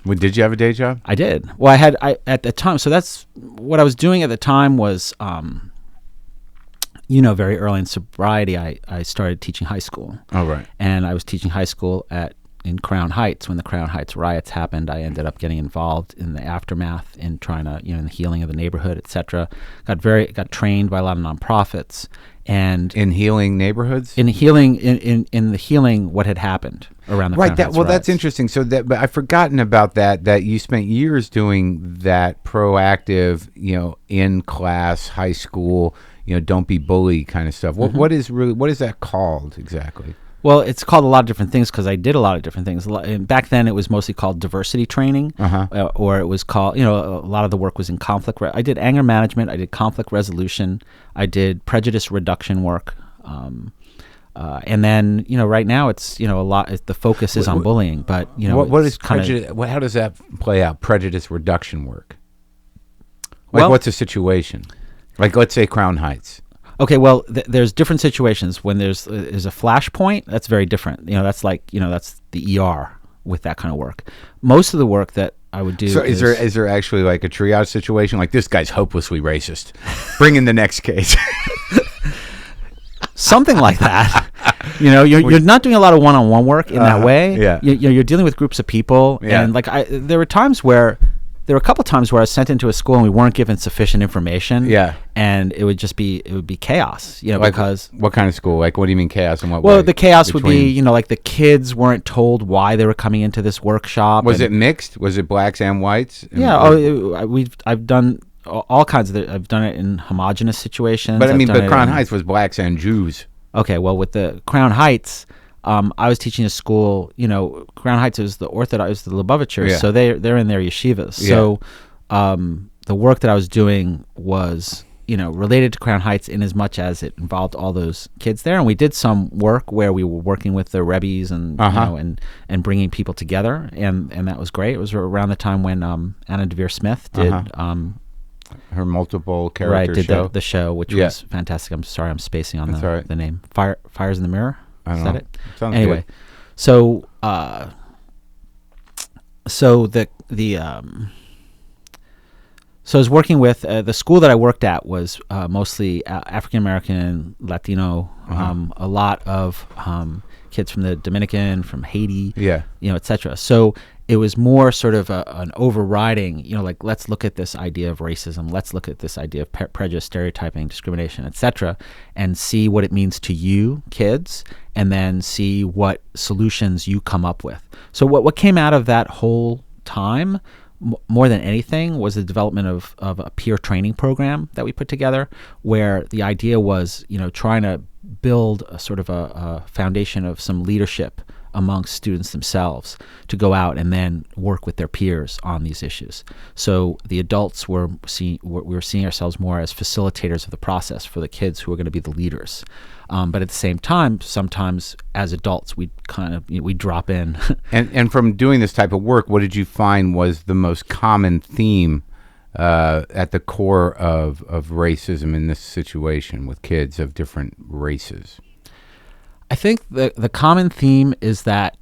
Well, did you have a day job? I did. Well, I at the time. So that's what I was doing at the time was, very early in sobriety, I started teaching high school. Oh, right. And I was teaching high school in Crown Heights. When the Crown Heights riots happened, I ended up getting involved in the aftermath in trying to, in the healing of the neighborhood, et cetera. Got trained by a lot of nonprofits. And in healing neighborhoods? In healing, in the healing what had happened around the Crown Heights riots. That's interesting. So but I've forgotten about that you spent years doing that proactive, in class, high school, don't be bully kind of stuff. What is that called exactly? Well, it's called a lot of different things because I did a lot of different things. And back then, it was mostly called diversity training, or it was called, a lot of the work was in conflict. I did anger management. I did conflict resolution. I did prejudice reduction work. And then, right now, it's, a lot. The focus is on bullying. But, what is prejudice? How does that play out? Prejudice reduction work. What's a situation? Like, let's say Crown Heights. Okay, well, there's different situations. When there's a flashpoint, that's very different. That's that's the ER with that kind of work. Most of the work that I would do. So is there actually like a triage situation? Like, this guy's hopelessly racist. Bring in the next case. Something like that. You're not doing a lot of one-on-one work in that way. Yeah. You're dealing with groups of people, and there were a couple times where I was sent into a school and we weren't given sufficient information. Yeah. And it would be chaos, because. What kind of school? Like, what do you mean chaos and what way? Well, the chaos would be, like the kids weren't told why they were coming into this workshop. Was it mixed? Was it blacks and whites? Yeah. I've done all kinds of I've done it in homogenous situations. But Crown Heights was blacks and Jews. Okay. Well, with the Crown Heights, I was teaching a school, Crown Heights is the Orthodox, the Lubavitchers, so they're in their yeshivas. Yeah. So the work that I was doing was, related to Crown Heights in as much as it involved all those kids there. And we did some work where we were working with the Rebbes and, and bringing people together. And that was great. It was around the time when Anna Devere Smith did her multiple character show. The show, which was fantastic. I'm sorry, I'm spacing on the name. Fires in the Mirror. Is that it? Sounds anyway, good. So I was working with the school that I worked at was mostly African American, Latino, a lot of kids from the Dominican, from Haiti, et cetera. So it was more sort of an overriding, like, let's look at this idea of racism, let's look at this idea of prejudice, stereotyping, discrimination, et cetera, and see what it means to you, kids, and then see what solutions you come up with. So what came out of that whole time, more than anything, was the development of a peer training program that we put together, where the idea was, trying to build a sort of a foundation of some leadership amongst students themselves to go out and then work with their peers on these issues. So the adults we were seeing ourselves more as facilitators of the process for the kids who are going to be the leaders. But at the same time, sometimes as adults, we we drop in. and from doing this type of work, what did you find was the most common theme at the core of racism in this situation with kids of different races? I think the common theme is that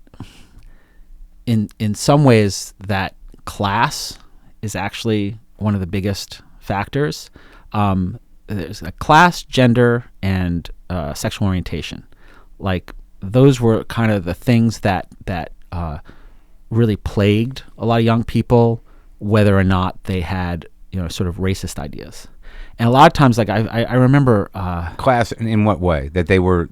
in some ways that class is actually one of the biggest factors. There's a class, gender, and sexual orientation. Like, those were kind of the things that really plagued a lot of young people, whether or not they had sort of racist ideas. And a lot of times, like I remember class in what way? That they were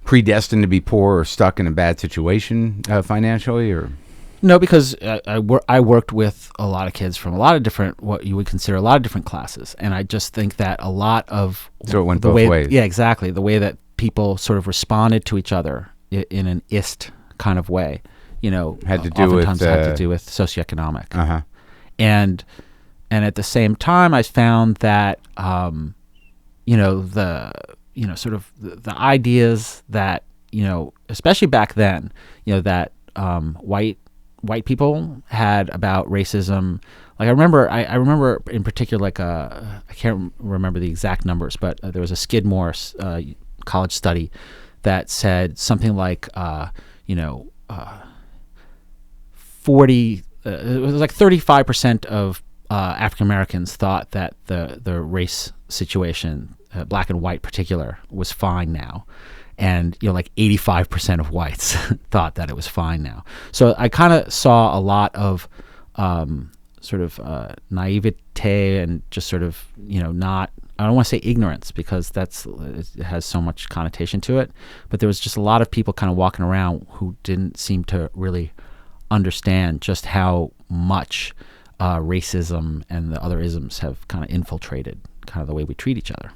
predestined to be poor or stuck in a bad situation financially, or no? Because I worked with a lot of kids from a lot of different, what you would consider a lot of different classes, and I just think that a lot of it went both ways. Yeah, exactly. The way that people sort of responded to each other in an ist kind of way, had to do with socioeconomic, and at the same time, I found that sort of the ideas that especially back then, that white people had about racism. Like, I remember in particular, like I can't remember the exact numbers, but there was a Skidmore college study that said something like it was like 35% of African Americans thought that the race situation, black and white particular, was fine now. And, like 85% of whites thought that it was fine now. So I kind of saw a lot of sort of naivete and just sort of, not, I don't want to say ignorance because it has so much connotation to it, but there was just a lot of people kind of walking around who didn't seem to really understand just how much racism and the other isms have kind of infiltrated kind of the way we treat each other.